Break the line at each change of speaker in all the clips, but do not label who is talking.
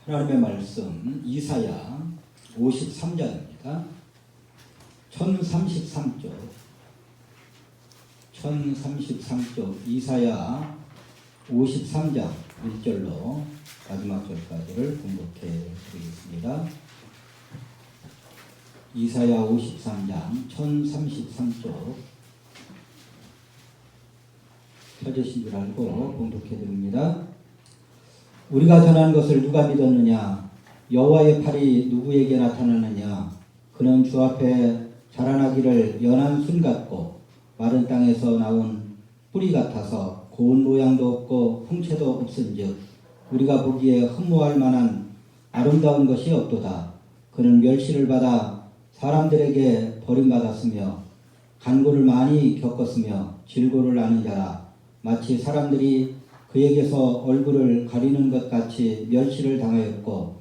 하나님의 말씀 이사야 53장입니다. 1033쪽 이사야 53장 1절로 마지막 절까지를 공독해 드리겠습니다. 이사야 53장 1033쪽 펴주신 줄 알고 공독해 드립니다. 우리가 전한 것을 누가 믿었느냐? 여호와의 팔이 누구에게 나타나느냐? 그는 주 앞에 자라나기를 연한 순 같고 마른 땅에서 나온 뿌리 같아서 고운 모양도 없고 풍채도 없은즉 우리가 보기에 흠모할 만한 아름다운 것이 없도다. 그는 멸시를 받아 사람들에게 버림받았으며 간고를 많이 겪었으며 질고를 아는 자라. 마치 사람들이 그에게서 얼굴을 가리는 것 같이 멸시를 당하였고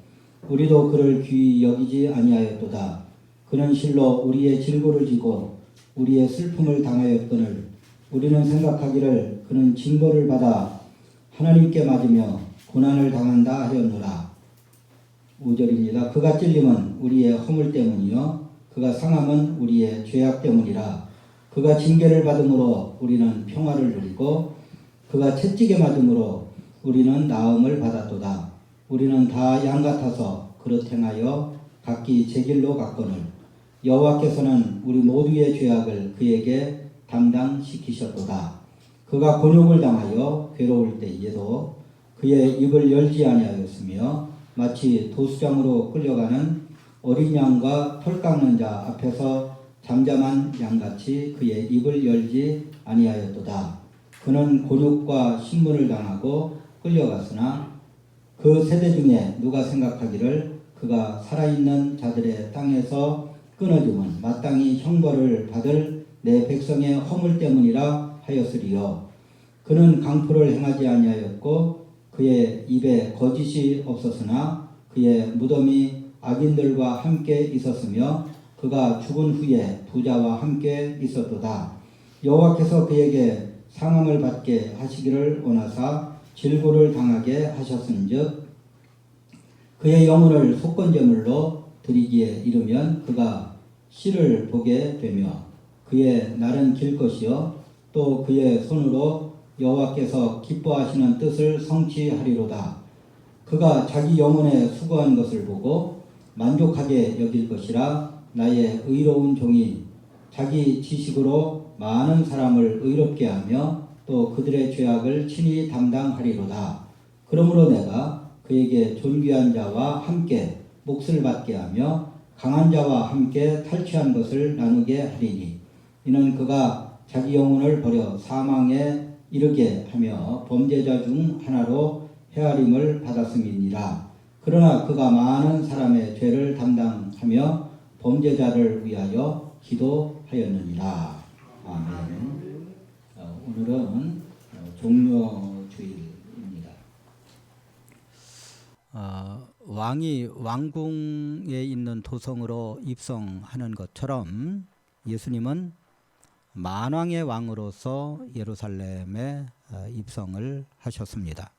우리도 그를 귀히 여기지 아니하였도다. 그는 실로 우리의 질고를 지고 우리의 슬픔을 당하였거늘 우리는 생각하기를 그는 징벌을 받아 하나님께 맞으며 고난을 당한다 하였노라. 5절입니다. 그가 찔림은 우리의 허물 때문이요 그가 상함은 우리의 죄악 때문이라. 그가 징계를 받음으로 우리는 평화를 누리고 그가 채찍에 맞음으로 우리는 나음을 받았도다. 우리는 다 양 같아서 그릇 행하여 각기 제 길로 갔거늘 여호와께서는 우리 모두의 죄악을 그에게 담당시키셨도다. 그가 곤욕을 당하여 괴로울 때에도 그의 입을 열지 아니하였으며 마치 도수장으로 끌려가는 어린 양과 털 깎는 자 앞에서 잠잠한 양같이 그의 입을 열지 아니하였도다. 그는 곤욕과 신문을 당하고 끌려갔으나 그 세대 중에 누가 생각하기를 그가 살아있는 자들의 땅에서 끊어짐은 마땅히 형벌을 받을 내 백성의 허물 때문이라 하였으리요. 그는 강포를 행하지 아니하였고 그의 입에 거짓이 없었으나 그의 무덤이 악인들과 함께 있었으며 그가 죽은 후에 부자와 함께 있었도다. 여호와께서 그에게 상함을 받게 하시기를 원하사 질고를 당하게 하셨은즉 그의 영혼을 속건제물로 드리기에 이르면 그가 씨를 보게 되며 그의 날은 길 것이요 또 그의 손으로 여호와께서 기뻐하시는 뜻을 성취하리로다. 그가 자기 영혼에 수고한 것을 보고 만족하게 여길 것이라. 나의 의로운 종이 자기 지식으로 많은 사람을 의롭게 하며 또 그들의 죄악을 친히 담당하리로다. 그러므로 내가 그에게 존귀한 자와 함께 몫을 받게 하며 강한 자와 함께 탈취한 것을 나누게 하리니 이는 그가 자기 영혼을 버려 사망에 이르게 하며 범죄자 중 하나로 헤아림을 받았음이니라. 그러나 그가 많은 사람의 죄를 담당하며 범죄자를 위하여 기도하였느니라. 아멘. 오늘은 종료주일입니다. 왕이 왕궁에 있는 도성으로 입성하는 것처럼 예수님은 만왕의 왕으로서 예루살렘에 입성을 하셨습니다.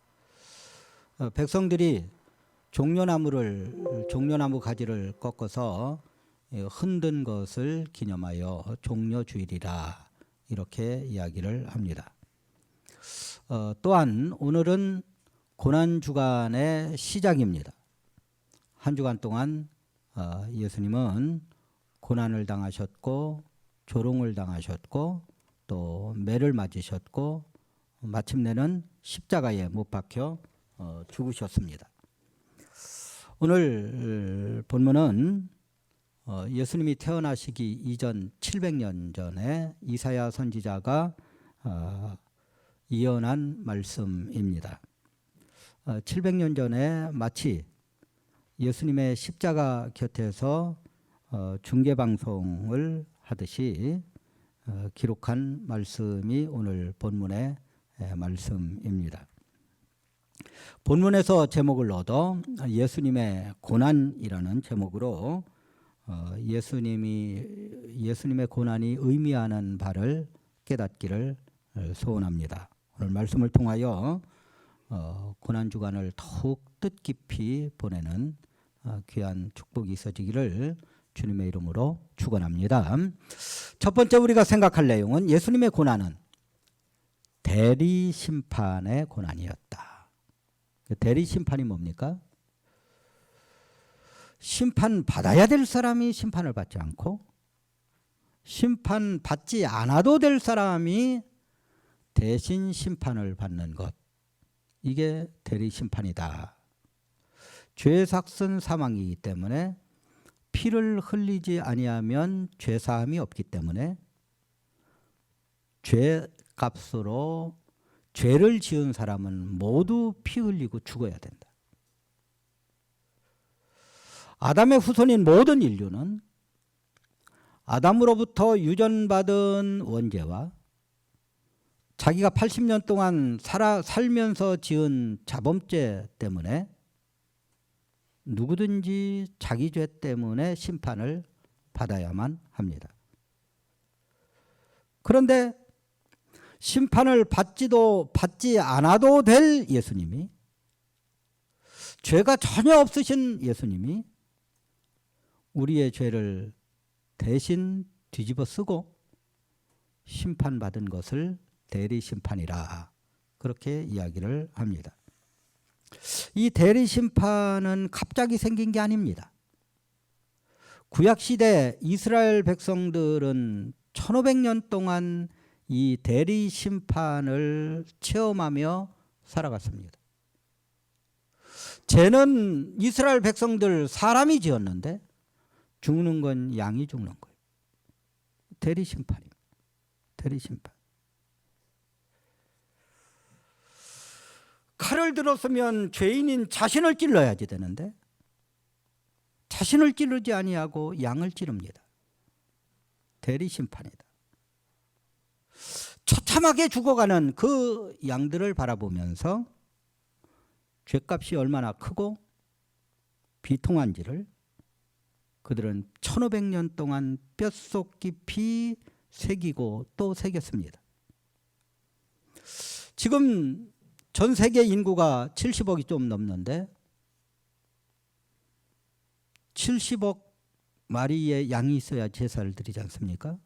백성들이 종려나무 가지를 꺾어서 흔든 것을 기념하여 종려주일이라 이렇게 이야기를 합니다. 또한 오늘은 고난주간의 시작입니다. 한 주간 동안 예수님은 고난을 당하셨고 조롱을 당하셨고 또 매를 맞으셨고 마침내는 십자가에 못 박혀 죽으셨습니다. 오늘 본문은 예수님이 태어나시기 이전 700년 전에 이사야 선지자가 예언한 말씀입니다. 700년 전에 마치 예수님의 십자가 곁에서 중계방송을 하듯이 기록한 말씀이 오늘 본문의 말씀입니다. 본문에서 제목을 얻어 예수님의 고난이라는 제목으로 예수님의 고난이 의미하는 바를 깨닫기를 소원합니다. 오늘 말씀을 통하여 고난 주간을 더욱 뜻깊이 보내는 귀한 축복이 있어지기를 주님의 이름으로 축원합니다. 첫 번째 우리가 생각할 내용은 예수님의 고난은 대리 심판의 고난이었다. 대리 심판이 뭡니까? 심판 받아야 될 사람이 심판을 받지 않고 심판 받지 않아도 될 사람이 대신 심판을 받는 것. 이게 대리 심판이다. 죄 삭은 사망이기 때문에 피를 흘리지 아니하면 죄 사함이 없기 때문에 죄 값으로 죄를 지은 사람은 모두 피 흘리고 죽어야 된다. 아담의 후손인 모든 인류는 아담으로부터 유전받은 원죄와 자기가 80년 동안 살면서 지은 자범죄 때문에 누구든지 자기 죄 때문에 심판을 받아야만 합니다. 그런데 심판을 받지 않아도 될 예수님이, 죄가 전혀 없으신 예수님이 우리의 죄를 대신 뒤집어 쓰고 심판받은 것을 대리심판이라 그렇게 이야기를 합니다. 이 대리심판은 갑자기 생긴 게 아닙니다. 구약시대 이스라엘 백성들은 1500년 동안 이 대리심판을 체험하며 살아갔습니다. 죄는 이스라엘 백성들 사람이 지었는데 죽는 건 양이 죽는 거예요. 대리심판입니다. 대리심판. 칼을 들었으면 죄인인 자신을 찔러야지 되는데 자신을 찌르지 아니하고 양을 찌릅니다. 대리심판이다. 처참하게 죽어가는 그 양들을 바라보면서 죄값이 얼마나 크고 비통한지를 그들은 1500년 동안 뼛속 깊이 새기고 또 새겼습니다. 지금 전 세계 인구가 70억이 좀 넘는데 70억 마리의 양이 있어야 제사를 드리지 않습니까?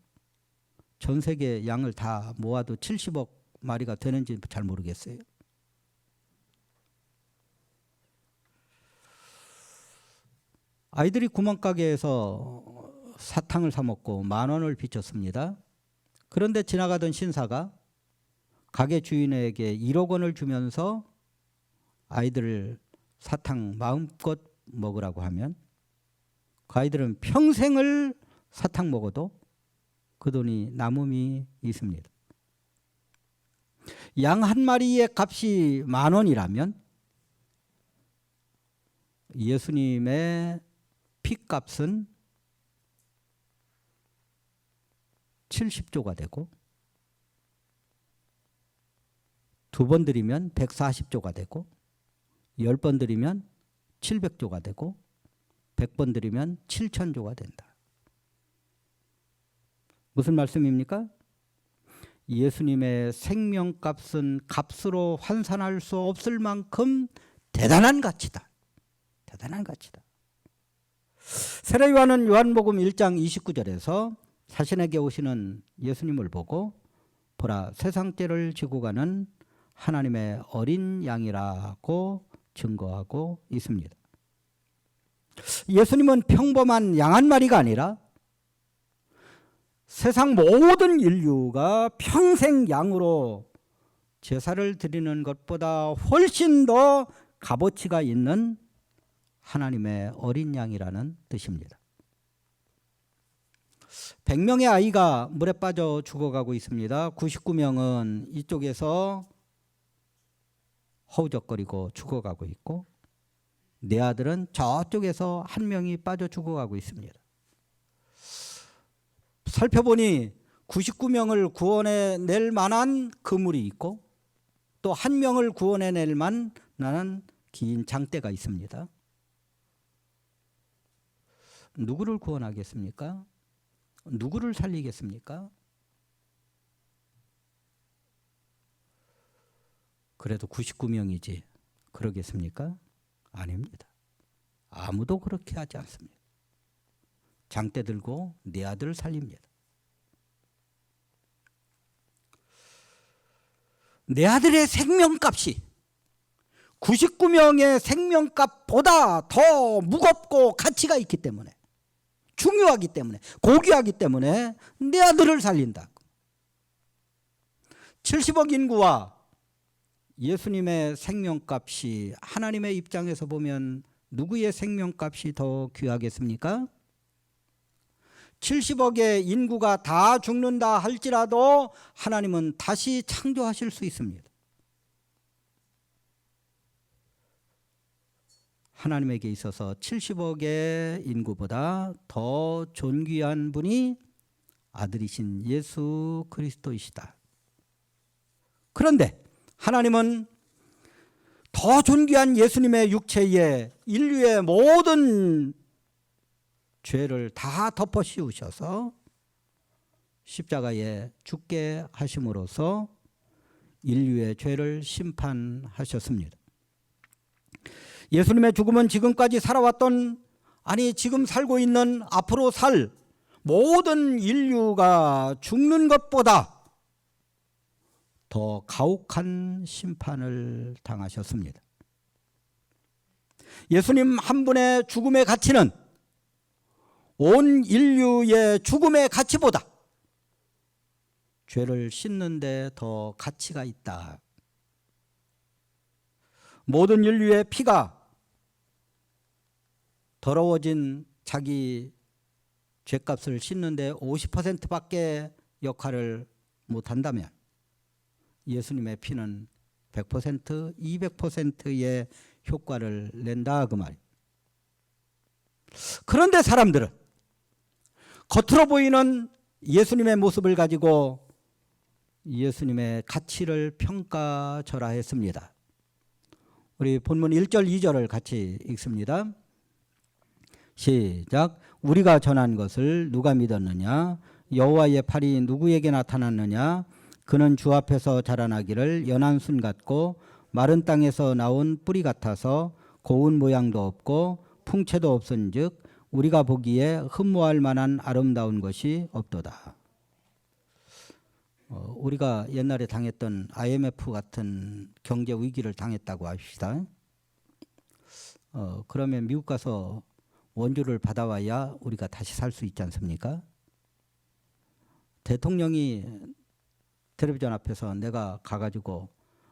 전 세계 양을 다 모아도 70억 마리가 되는지 잘 모르겠어요. 아이들이 구멍가게에서 사탕을 사 먹고 10,000원을 빚졌습니다. 그런데 지나가던 신사가 가게 주인에게 1억 원을 주면서 아이들을 사탕 마음껏 먹으라고 하면 그 아이들은 평생을 사탕 먹어도 그 돈이 남음이 있습니다. 양 한 마리의 값이 10,000원이라면 예수님의 피값은 70조가 되고 2번 드리면 140조가 되고 10번 드리면 700조가 되고 100번 드리면 7,000조가 된다. 무슨 말씀입니까? 예수님의 생명값은 값으로 환산할 수 없을 만큼 대단한 가치다. 대단한 가치다. 세례 요한은 요한복음 1장 29절에서 자신에게 오시는 예수님을 보고 보라 세상 죄를 지고 가는 하나님의 어린 양이라고 증거하고 있습니다. 예수님은 평범한 양 한 마리가 아니라 세상 모든 인류가 평생 양으로 제사를 드리는 것보다 훨씬 더 값어치가 있는 하나님의 어린 양이라는 뜻입니다. 100명의 아이가 물에 빠져 죽어가고 있습니다. 99명은 이쪽에서 허우적거리고 죽어가고 있고 내 아들은 저쪽에서 한 명이 빠져 죽어가고 있습니다. 살펴보니 99명을 구원해낼 만한 그물이 있고 또 한 명을 구원해낼 만한 긴 장대가 있습니다. 누구를 구원하겠습니까? 누구를 살리겠습니까? 그래도 99명이지 그러겠습니까? 아닙니다. 아무도 그렇게 하지 않습니다. 장대 들고 내 아들을 살립니다. 내 아들의 생명값이 99명의 생명값보다 더 무겁고 가치가 있기 때문에, 중요하기 때문에, 고귀하기 때문에 내 아들을 살린다. 70억 인구와 예수님의 생명값이 하나님의 입장에서 보면 누구의 생명값이 더 귀하겠습니까? 70억의 인구가 다 죽는다 할지라도 하나님은 다시 창조하실 수 있습니다. 하나님에게 있어서 70억의 인구보다 더 존귀한 분이 아들이신 예수 그리스도이시다. 그런데 하나님은 더 존귀한 예수님의 육체에 인류의 모든 죄를 다 덮어 씌우셔서 십자가에 죽게 하심으로써 인류의 죄를 심판하셨습니다. 예수님의 죽음은 지금까지 살아왔던, 아니 지금 살고 있는, 앞으로 살 모든 인류가 죽는 것보다 더 가혹한 심판을 당하셨습니다. 예수님 한 분의 죽음의 가치는 온 인류의 죽음의 가치보다 죄를 씻는 데 더 가치가 있다. 모든 인류의 피가 더러워진 자기 죄값을 씻는 데 50%밖에 역할을 못한다면 예수님의 피는 100%, 200%의 효과를 낸다 그 말이에요. 그런데 사람들은 겉으로 보이는 예수님의 모습을 가지고 예수님의 가치를 평가절하했습니다. 우리 본문 1절 2절을 같이 읽습니다. 시작. 우리가 전한 것을 누가 믿었느냐? 여호와의 팔이 누구에게 나타났느냐? 그는 주 앞에서 자라나기를 연한 순 같고 마른 땅에서 나온 뿌리 같아서 고운 모양도 없고 풍채도 없은즉 우리가 보기에 흠모할 만한 아름다운 것이 없도다. 우리가 옛날에 당했던 IMF 같은 경제 위기를 당했다고 합시다. 그러면 미국 가서 원조를 받아와야 우리가 다시 살 수 있지 않습니까? 대통령이 텔레비전 앞에서 내가 가가지고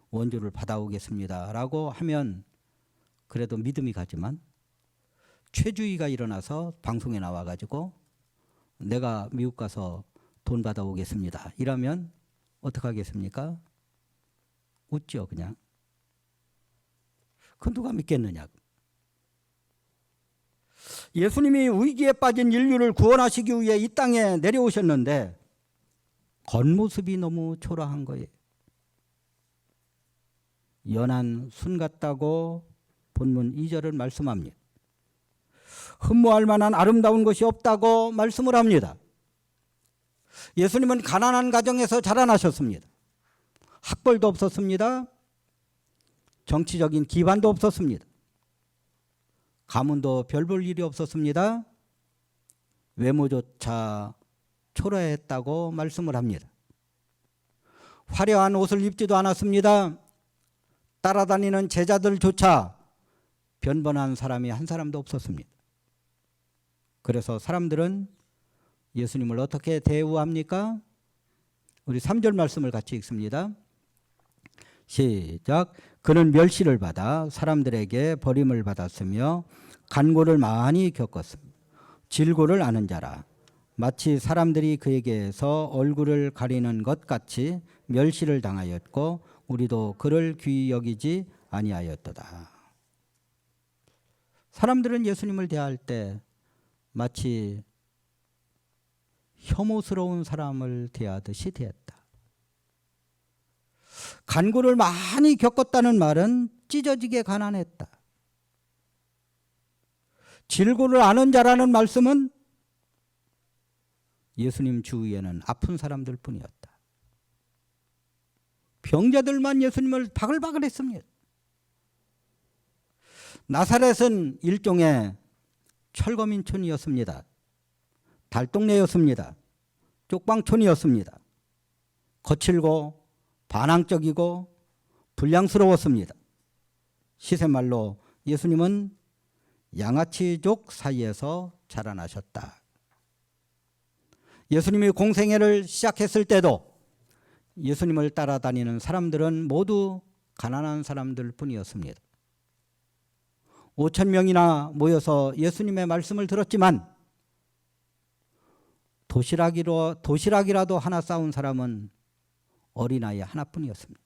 원조를 받아오겠습니다 라고 하면 그래도 믿음이 가지만, 최주위가 일어나서 방송에 나와가지고 내가 미국 가서 돈 받아오겠습니다 이러면 어떻게 하겠습니까? 웃죠 그냥. 그 누가 믿겠느냐. 예수님이 위기에 빠진 인류를 구원하시기 위해 이 땅에 내려오셨는데 겉모습이 너무 초라한 거예요. 연한 순 같다고 본문 2절을 말씀합니다. 흠모할 만한 아름다운 것이 없다고 말씀을 합니다. 예수님은 가난한 가정에서 자라나셨습니다. 학벌도 없었습니다. 정치적인 기반도 없었습니다. 가문도 별 볼 일이 없었습니다. 외모조차 초라했다고 말씀을 합니다. 화려한 옷을 입지도 않았습니다. 따라다니는 제자들조차 변변한 사람이 한 사람도 없었습니다. 그래서 사람들은 예수님을 어떻게 대우합니까? 우리 3절 말씀을 같이 읽습니다. 시작. 그는 멸시를 받아 사람들에게 버림을 받았으며 간고를 많이 겪었습니다. 질고를 아는 자라. 마치 사람들이 그에게서 얼굴을 가리는 것 같이 멸시를 당하였고 우리도 그를 귀히 여기지 아니하였도다. 사람들은 예수님을 대할 때 마치 혐오스러운 사람을 대하듯이 대했다. 간구를 많이 겪었다는 말은 찢어지게 가난했다. 질고를 아는 자라는 말씀은 예수님 주위에는 아픈 사람들 뿐이었다. 형제들만 예수님을 바글바글 했습니다. 나사렛은 일종의 철거민촌이었습니다. 달동네였습니다. 쪽방촌이었습니다. 거칠고 반항적이고 불량스러웠습니다. 시샘말로 예수님은 양아치족 사이에서 자라나셨다. 예수님이 공생애를 시작했을 때도 예수님을 따라다니는 사람들은 모두 가난한 사람들 뿐이었습니다. 5,000명이나 모여서 예수님의 말씀을 들었지만 도시락이라도 하나 싸운 사람은 어린아이 하나뿐이었습니다.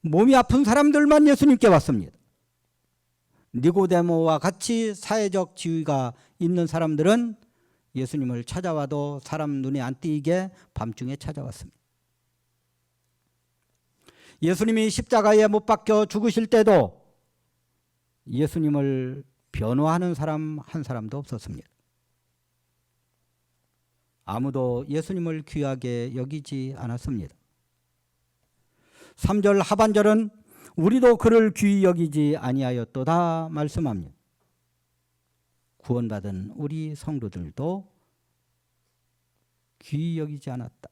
몸이 아픈 사람들만 예수님께 왔습니다. 니고데모와 같이 사회적 지위가 있는 사람들은 예수님을 찾아와도 사람 눈에 안 띄게 밤중에 찾아왔습니다. 예수님이 십자가에 못 박혀 죽으실 때도 예수님을 변호하는 사람 한 사람도 없었습니다. 아무도 예수님을 귀하게 여기지 않았습니다. 3절 하반절은 우리도 그를 귀히 여기지 아니하였도다 말씀합니다. 구원받은 우리 성도들도 귀히 여기지 않았다.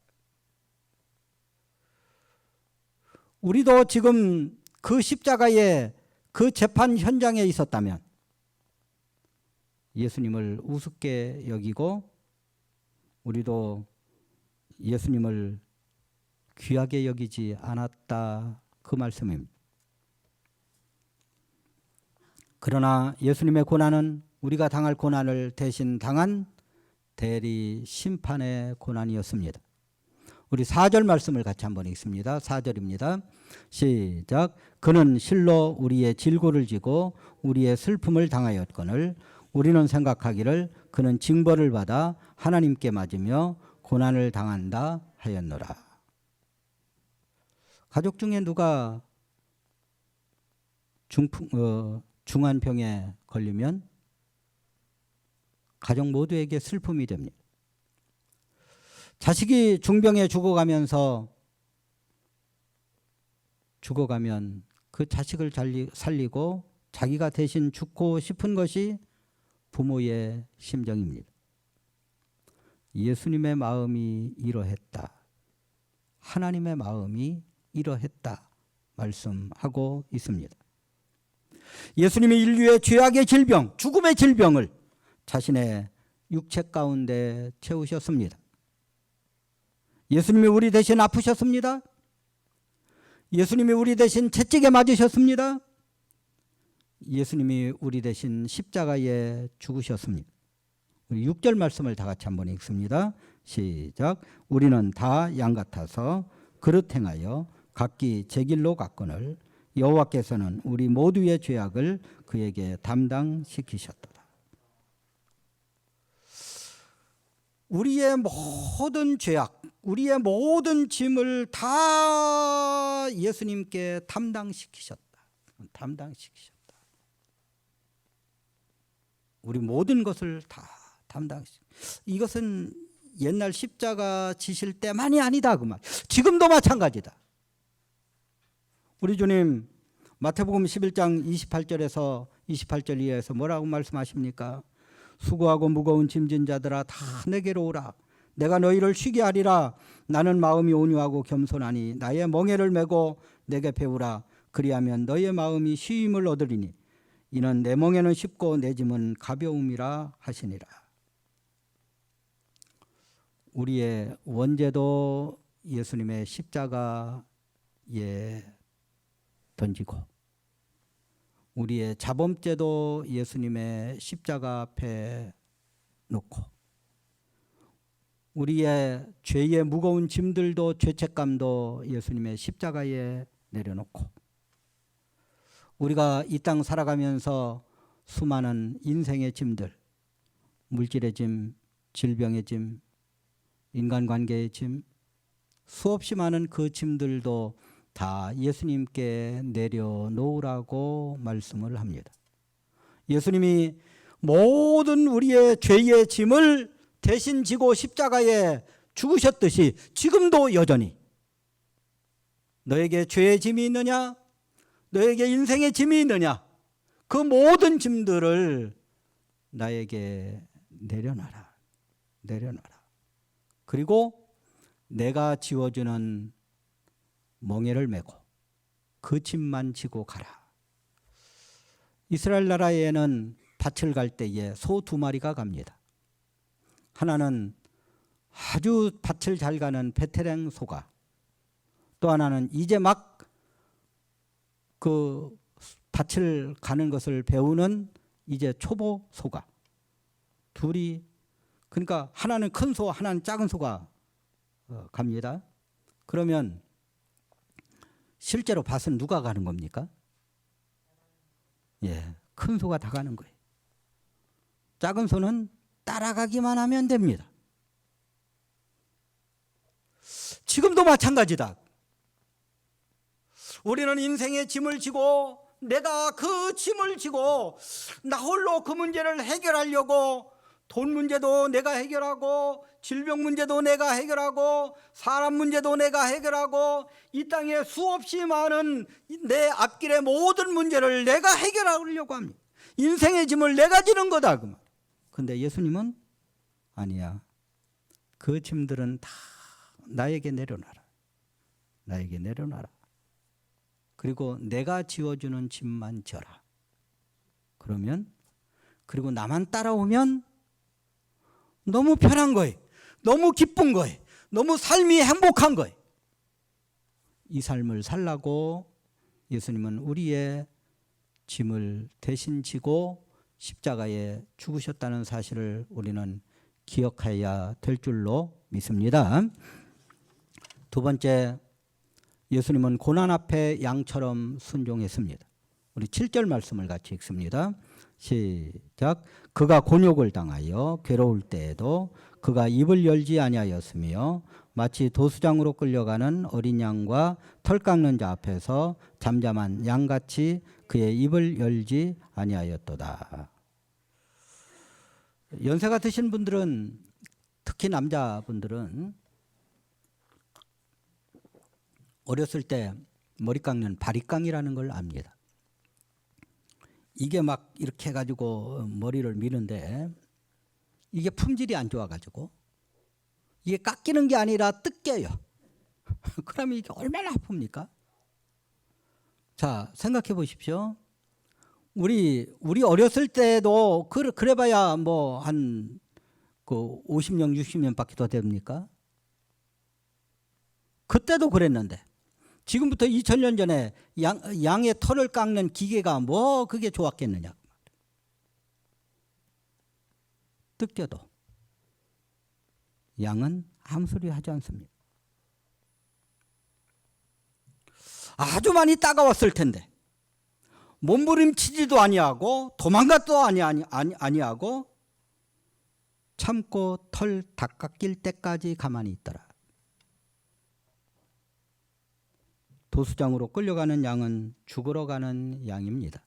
우리도 지금 그 십자가의 그 재판 현장에 있었다면 예수님을 우습게 여기고 우리도 예수님을 귀하게 여기지 않았다. 그 말씀입니다. 그러나 예수님의 고난은 우리가 당할 고난을 대신 당한 대리 심판의 고난이었습니다. 우리 4절 말씀을 같이 한번 읽습니다. 4절입니다. 시작. 그는 실로 우리의 질고를 지고 우리의 슬픔을 당하였거늘 우리는 생각하기를 그는 징벌을 받아 하나님께 맞으며 고난을 당한다 하였노라. 가족 중에 누가 중한 병에 걸리면 가족 모두에게 슬픔이 됩니다. 자식이 중병에 죽어가면 그 자식을 살리고 자기가 대신 죽고 싶은 것이 부모의 심정입니다. 예수님의 마음이 이러했다. 하나님의 마음이 이러했다. 말씀하고 있습니다. 예수님이 인류의 죄악의 질병, 죽음의 질병을 자신의 육체 가운데 채우셨습니다. 예수님이 우리 대신 아프셨습니다. 예수님이 우리 대신 채찍에 맞으셨습니다. 예수님이 우리 대신 십자가에 죽으셨습니다. 우리 6절 말씀을 다 같이 한번 읽습니다. 시작. 우리는 다 양 같아서 그릇 행하여 각기 제 길로 갔거늘 여호와께서는 우리 모두의 죄악을 그에게 담당시키셨도다. 우리의 모든 죄악, 우리의 모든 짐을 다 예수님께 담당시키셨다. 우리 모든 것을 다 이것은 옛날 십자가 지실 때만이 아니다 그 말. 지금도 마찬가지다. 우리 주님 마태복음 11장 28절에서 28절 이하에서 뭐라고 말씀하십니까? 수고하고 무거운 짐진 자들아 다 내게로 오라. 내가 너희를 쉬게 하리라. 나는 마음이 온유하고 겸손하니 나의 멍에를 메고 내게 배우라. 그리하면 너희의 마음이 쉬임을 얻으리니 이는 내 멍에는 쉽고 내 짐은 가벼움이라 하시니라. 우리의 원죄도 예수님의 십자가에 던지고 우리의 자범죄도 예수님의 십자가 앞에 놓고 우리의 죄의 무거운 짐들도 죄책감도 예수님의 십자가에 내려놓고 우리가 이 땅 살아가면서 수많은 인생의 짐들, 물질의 짐, 질병의 짐, 인간관계의 짐, 수없이 많은 그 짐들도 다 예수님께 내려놓으라고 말씀을 합니다. 예수님이 모든 우리의 죄의 짐을 대신 지고 십자가에 죽으셨듯이 지금도 여전히 너에게 죄의 짐이 있느냐? 너에게 인생의 짐이 있느냐? 그 모든 짐들을 나에게 내려놔라. 내려놔라. 그리고 내가 지워주는 멍에를 메고 그 짐만 지고 가라. 이스라엘 나라에는 밭을 갈 때에 소 2마리가 갑니다. 하나는 아주 밭을 잘 가는 베테랑 소가, 또 하나는 이제 막 그 밭을 가는 것을 배우는 이제 초보 소가, 둘이, 그러니까 하나는 큰 소, 하나는 작은 소가 갑니다. 그러면 실제로 밭은 누가 가는 겁니까? 예, 큰 소가 다 가는 거예요. 작은 소는 따라가기만 하면 됩니다. 지금도 마찬가지다. 우리는 인생의 짐을 지고, 내가 그 짐을 지고 나 홀로 그 문제를 해결하려고, 돈 문제도 내가 해결하고, 질병 문제도 내가 해결하고, 사람 문제도 내가 해결하고, 이 땅에 수없이 많은 내 앞길의 모든 문제를 내가 해결하려고 합니다. 인생의 짐을 내가 지는 거다. 근데 예수님은 아니야. 그 짐들은 다 나에게 내려놔라. 나에게 내려놔라. 그리고 내가 지워주는 짐만 져라. 그러면, 그리고 나만 따라오면 너무 편한 거예요. 너무 기쁜 거예요. 너무 삶이 행복한 거예요. 이 삶을 살라고 예수님은 우리의 짐을 대신 지고 십자가에 죽으셨다는 사실을 우리는 기억해야 될 줄로 믿습니다. 두 번째, 예수님은 고난 앞에 양처럼 순종했습니다. 우리 7절 말씀을 같이 읽습니다. 시작. 그가 곤욕을 당하여 괴로울 때에도 그가 입을 열지 아니하였으며 마치 도수장으로 끌려가는 어린 양과 털 깎는 자 앞에서 잠잠한 양같이 그의 입을 열지 아니하였도다. 연세가 드신 분들은, 특히 남자분들은 어렸을 때 머리 깎는 바리깡이라는 걸 압니다. 이게 막 이렇게 해가지고 머리를 미는데 이게 품질이 안 좋아가지고 이게 깎이는 게 아니라 뜯겨요. 그러면 이게 얼마나 아픕니까? 자, 생각해 보십시오. 우리 어렸을 때도 그래봐야 뭐 한 그 50년, 60년밖에 더 됩니까? 그때도 그랬는데 지금부터 2000년 전에 양의 털을 깎는 기계가 뭐 그게 좋았겠느냐. 뜯겨도 양은 아무 소리 하지 않습니다. 아주 많이 따가웠을 텐데 몸부림치지도 아니하고 도망갔도 아니하고 참고 털 다 깎일 때까지 가만히 있더라. 도수장으로 끌려가는 양은 죽으러 가는 양입니다.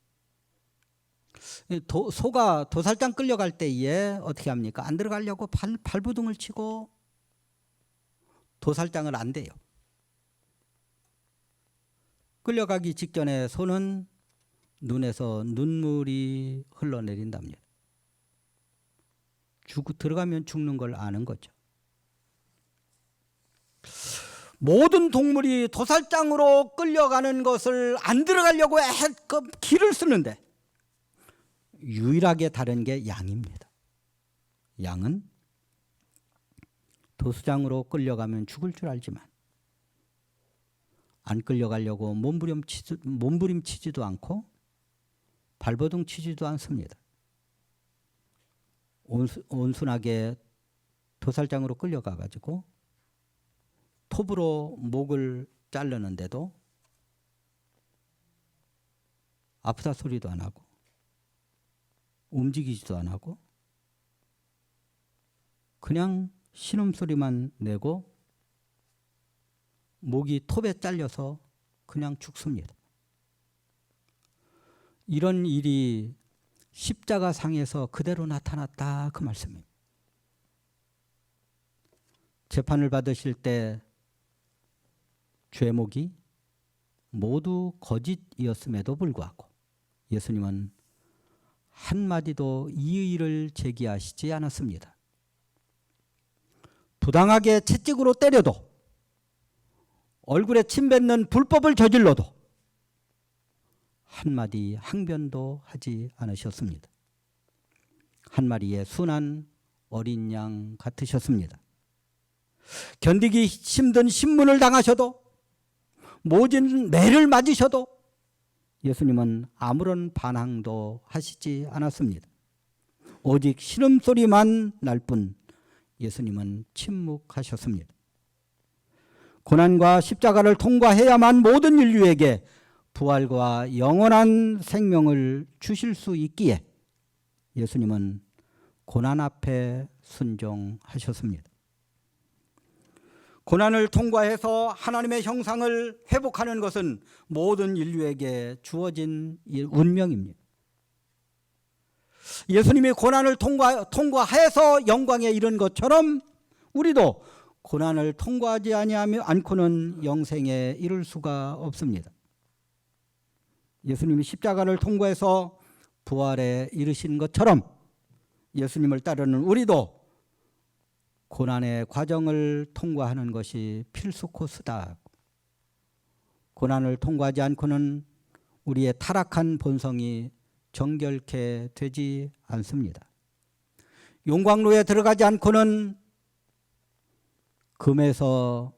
소가 도살장 끌려갈 때에 어떻게 합니까? 안 들어가려고 발부둥을 치고 도살장을 안 돼요. 끌려가기 직전에 소는 눈에서 눈물이 흘러내린답니다. 들어가면 죽는 걸 아는 거죠. 모든 동물이 도살장으로 끌려가는 것을 안 들어가려고 길을 쓰는데 유일하게 다른 게 양입니다. 양은 도수장으로 끌려가면 죽을 줄 알지만 안 끌려가려고 몸부림치지도 않고 발버둥 치지도 않습니다. 온순하게 도살장으로 끌려가 가지고 톱으로 목을 자르는데도 아프다 소리도 안 하고 움직이지도 안 하고 그냥 신음소리만 내고 목이 톱에 잘려서 그냥 죽습니다. 이런 일이 십자가 상에서 그대로 나타났다 그 말씀입니다. 재판을 받으실 때 죄목이 모두 거짓이었음에도 불구하고 예수님은 한마디도 이의를 제기하시지 않았습니다. 부당하게 채찍으로 때려도, 얼굴에 침 뱉는 불법을 저질러도 한마디 항변도 하지 않으셨습니다. 한 마리의 순한 어린 양 같으셨습니다. 견디기 힘든 신문을 당하셔도, 모진 매를 맞으셔도 예수님은 아무런 반항도 하시지 않았습니다. 오직 신음소리만 날 뿐 예수님은 침묵하셨습니다. 고난과 십자가를 통과해야만 모든 인류에게 부활과 영원한 생명을 주실 수 있기에 예수님은 고난 앞에 순종하셨습니다. 고난을 통과해서 하나님의 형상을 회복하는 것은 모든 인류에게 주어진 운명입니다. 예수님이 고난을 통과해서 영광에 이른 것처럼 우리도 고난을 통과하지 않고는 영생에 이를 수가 없습니다. 예수님이 십자가를 통과해서 부활에 이르신 것처럼 예수님을 따르는 우리도 고난의 과정을 통과하는 것이 필수 코스다. 고난을 통과하지 않고는 우리의 타락한 본성이 정결케 되지 않습니다. 용광로에 들어가지 않고는 금에서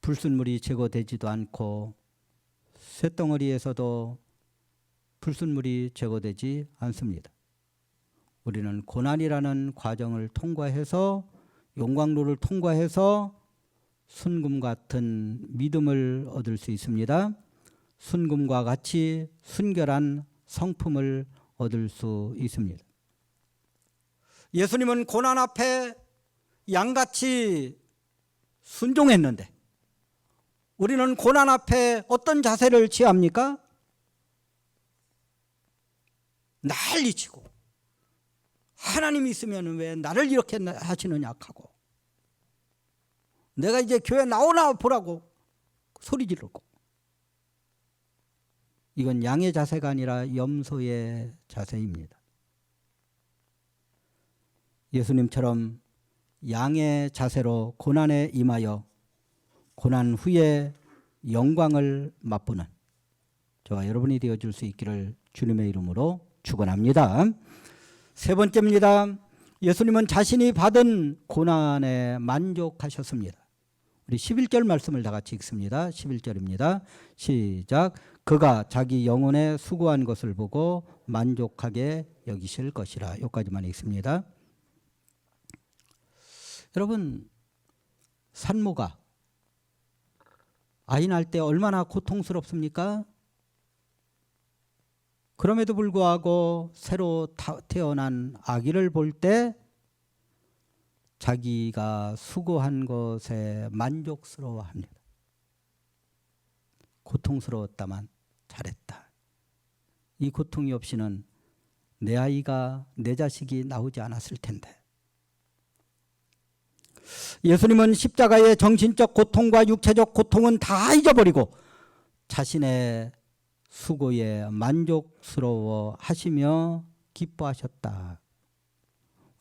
불순물이 제거되지도 않고 쇳덩어리에서도 불순물이 제거되지 않습니다. 우리는 고난이라는 과정을 통과해서, 용광로를 통과해서 순금 같은 믿음을 얻을 수 있습니다. 순금과 같이 순결한 성품을 얻을 수 있습니다. 예수님은 고난 앞에 양같이 순종했는데 우리는 고난 앞에 어떤 자세를 취합니까? 난리치고, 하나님이 있으면 왜 나를 이렇게 하시느냐 하고, 내가 이제 교회 나오나 보라고 소리 지르고. 이건 양의 자세가 아니라 염소의 자세입니다. 예수님처럼 양의 자세로 고난에 임하여 고난 후에 영광을 맛보는 저와 여러분이 되어줄 수 있기를 주님의 이름으로 축원합니다. 세 번째입니다. 예수님은 자신이 받은 고난에 만족하셨습니다. 우리 11절 말씀을 다 같이 읽습니다. 11절입니다. 시작. 그가 자기 영혼에 수고한 것을 보고 만족하게 여기실 것이라. 여기까지만 읽습니다. 여러분, 산모가 아이 낳을 때 얼마나 고통스럽습니까? 그럼에도 불구하고 새로 태어난 아기를 볼 때 자기가 수고한 것에 만족스러워합니다. 고통스러웠다만 잘했다. 이 고통이 없이는 내 아이가, 내 자식이 나오지 않았을 텐데. 예수님은 십자가의 정신적 고통과 육체적 고통은 다 잊어버리고 자신의 수고에 만족스러워 하시며 기뻐하셨다.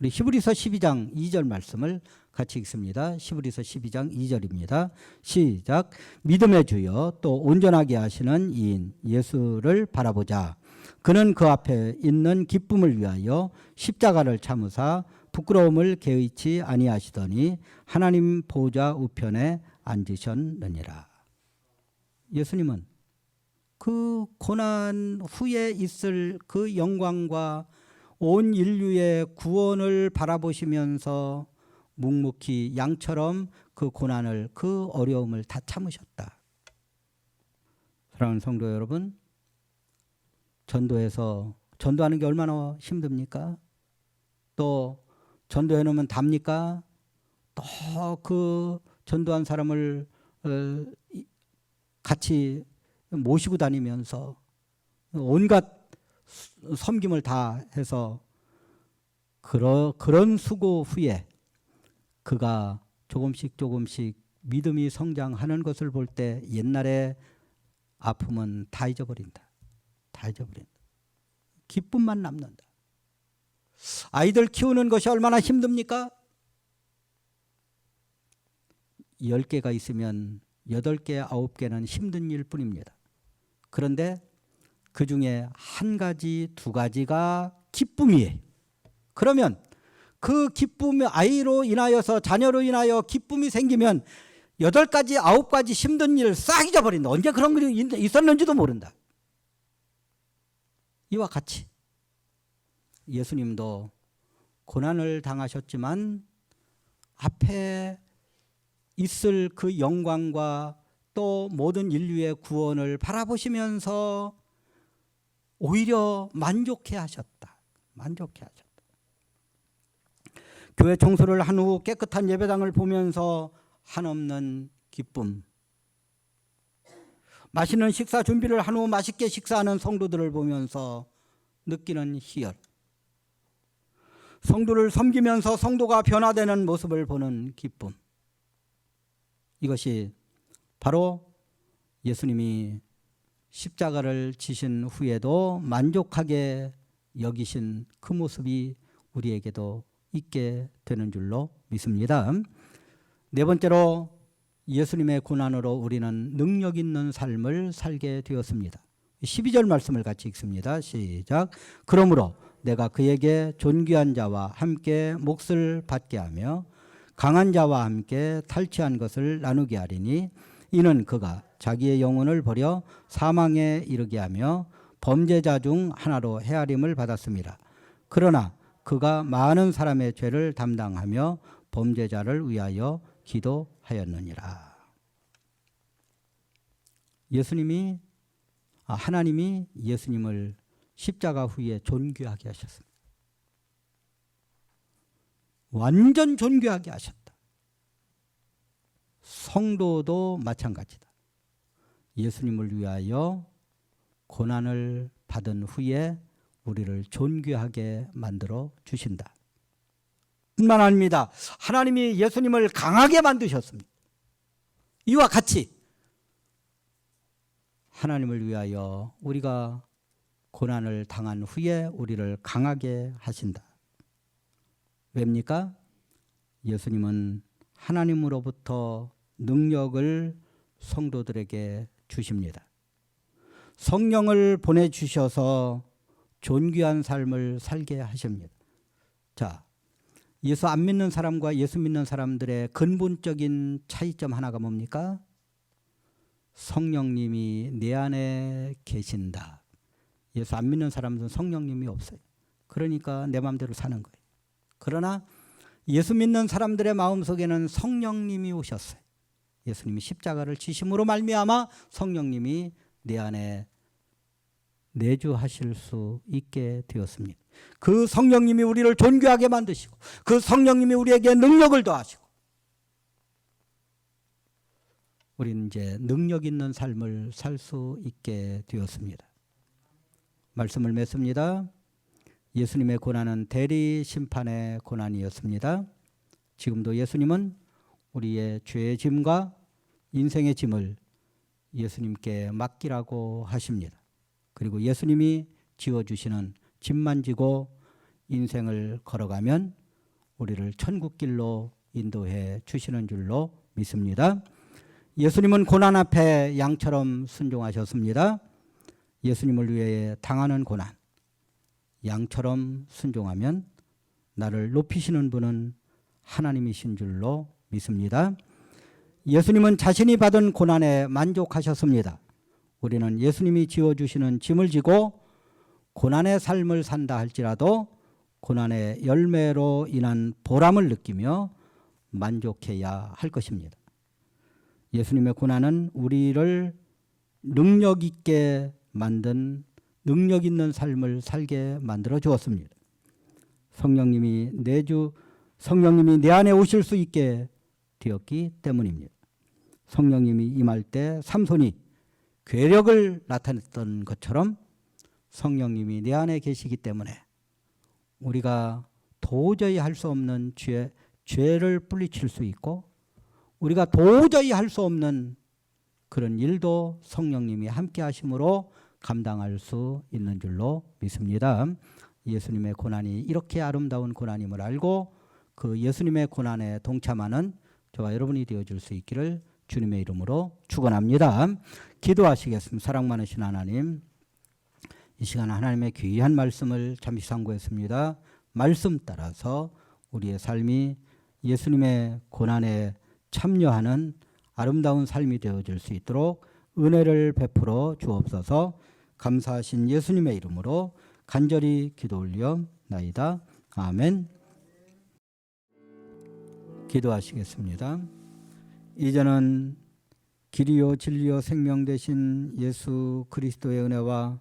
우리 히브리서 12장 2절 말씀을 같이 읽습니다. 히브리서 12장 2절입니다. 시작. 믿음의 주여 또 온전하게 하시는 이인 예수를 바라보자. 그는 그 앞에 있는 기쁨을 위하여 십자가를 참으사 부끄러움을 개의치 아니하시더니 하나님 보좌 우편에 앉으셨느니라. 예수님은 그 고난 후에 있을 그 영광과 온 인류의 구원을 바라보시면서 묵묵히 양처럼 그 고난을, 그 어려움을 다 참으셨다. 사랑하는 성도 여러분, 전도해서 전도하는 게 얼마나 힘듭니까? 또 전도해 놓으면 답니까? 또 그 전도한 사람을 같이 모시고 다니면서 온갖 섬김을 다 해서 그런 수고 후에 그가 조금씩 믿음이 성장하는 것을 볼 때 옛날에 아픔은 다 잊어버린다. 다 잊어버린다. 기쁨만 남는다. 아이들 키우는 것이 얼마나 힘듭니까? 10개가 있으면 8개, 9개는 힘든 일 뿐입니다. 그런데 그 중에 한 가지, 두 가지가 기쁨이에요. 그러면 그 기쁨이 아이로 인하여서 자녀로 인하여 기쁨이 생기면 8가지, 9가지 힘든 일을 싹 잊어버린다. 언제 그런 일이 있었는지도 모른다. 이와 같이 예수님도 고난을 당하셨지만 앞에 있을 그 영광과 또 모든 인류의 구원을 바라보시면서 오히려 만족해 하셨다. 만족해 하셨다. 교회 청소를 한 후 깨끗한 예배당을 보면서 한없는 기쁨. 맛있는 식사 준비를 한 후 맛있게 식사하는 성도들을 보면서 느끼는 희열. 성도를 섬기면서 성도가 변화되는 모습을 보는 기쁨. 이것이 바로 예수님이 십자가를 지신 후에도 만족하게 여기신 그 모습이 우리에게도 있게 되는 줄로 믿습니다. 네 번째로 예수님의 고난으로 우리는 능력 있는 삶을 살게 되었습니다. 12절 말씀을 같이 읽습니다. 시작. 그러므로 내가 그에게 존귀한 자와 함께 몫을 받게 하며 강한 자와 함께 탈취한 것을 나누게 하리니 이는 그가 자기의 영혼을 버려 사망에 이르게 하며 범죄자 중 하나로 헤아림을 받았습니다. 그러나 그가 많은 사람의 죄를 담당하며 범죄자를 위하여 기도하였느니라. 하나님이 예수님을 십자가 후에 존귀하게 하셨습니다. 완전 존귀하게 하셨다. 성도도 마찬가지다. 예수님을 위하여 고난을 받은 후에 우리를 존귀하게 만들어 주신다. 뿐만 아닙니다. 하나님이 예수님을 강하게 만드셨습니다. 이와 같이 하나님을 위하여 우리가 고난을 당한 후에 우리를 강하게 하신다. 왜입니까? 예수님은 하나님으로부터 능력을 성도들에게 주십니다. 성령을 보내주셔서 존귀한 삶을 살게 하십니다. 자, 예수 안 믿는 사람과 예수 믿는 사람들의 근본적인 차이점 하나가 뭡니까? 성령님이 내 안에 계신다. 예수 안 믿는 사람들은 성령님이 없어요. 그러니까 내 마음대로 사는 거예요. 그러나 예수 믿는 사람들의 마음속에는 성령님이 오셨어요. 예수님이 십자가를 지심으로 말미암아 성령님이 내 안에 내주하실 수 있게 되었습니다. 그 성령님이 우리를 존귀하게 만드시고 그 성령님이 우리에게 능력을 더하시고 우리는 이제 능력 있는 삶을 살 수 있게 되었습니다. 말씀을 맺습니다. 예수님의 고난은 대리 심판의 고난이었습니다. 지금도 예수님은 우리의 죄의 짐과 인생의 짐을 예수님께 맡기라고 하십니다. 그리고 예수님이 지어주시는 짐만 지고 인생을 걸어가면 우리를 천국길로 인도해 주시는 줄로 믿습니다. 예수님은 고난 앞에 양처럼 순종하셨습니다. 예수님을 위해 당하는 고난, 양처럼 순종하면 나를 높이시는 분은 하나님이신 줄로 믿습니다. 예수님은 자신이 받은 고난에 만족하셨습니다. 우리는 예수님이 지어주시는 짐을 지고 고난의 삶을 산다 할지라도 고난의 열매로 인한 보람을 느끼며 만족해야 할 것입니다. 예수님의 고난은 우리를 능력 있게 만든 능력 있는 삶을 살게 만들어 주었습니다. 성령님이 내 안에 오실 수 있게 되었기 때문입니다. 성령님이 임할 때 삼손이 괴력을 나타냈던 것처럼 성령님이 내 안에 계시기 때문에 우리가 도저히 할 수 없는 죄를 뿌리칠 수 있고 우리가 도저히 할 수 없는 그런 일도 성령님이 함께 하심으로 감당할 수 있는 줄로 믿습니다. 예수님의 고난이 이렇게 아름다운 고난임을 알고 그 예수님의 고난에 동참하는 저와 여러분이 되어줄 수 있기를 주님의 이름으로 축원합니다. 기도하시겠습니다. 사랑 많으신 하나님, 이 시간 하나님의 귀한 말씀을 잠시 상고했습니다. 말씀 따라서 우리의 삶이 예수님의 고난에 참여하는 아름다운 삶이 되어질 수 있도록 은혜를 베풀어 주옵소서. 감사하신 예수님의 이름으로 간절히 기도 올려나이다. 아멘. 기도하시겠습니다. 이제는 길이요 진리요 생명 되신 예수 그리스도의 은혜와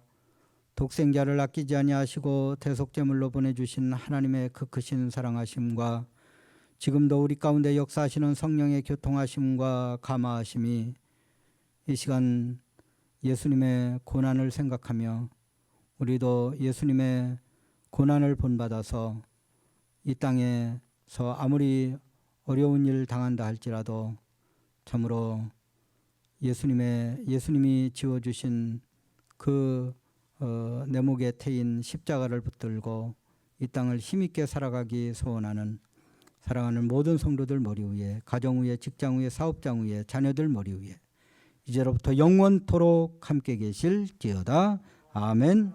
독생자를 아끼지 아니하시고 대속제물로 보내주신 하나님의 그 크신 사랑하심과 지금도 우리 가운데 역사하시는 성령의 교통하심과 감화하심이 이 시간 예수님의 고난을 생각하며 우리도 예수님의 고난을 본받아서 이 땅에서 아무리 어려운 일 당한다 할지라도 참으로 예수님이 지어주신 그 내 목에 태인 십자가를 붙들고 이 땅을 힘있게 살아가기 소원하는 사랑하는 모든 성도들 머리 위에, 가정 위에, 직장 위에, 사업장 위에, 자녀들 머리 위에 이제로부터 영원토록 함께 계실지어다. 아멘.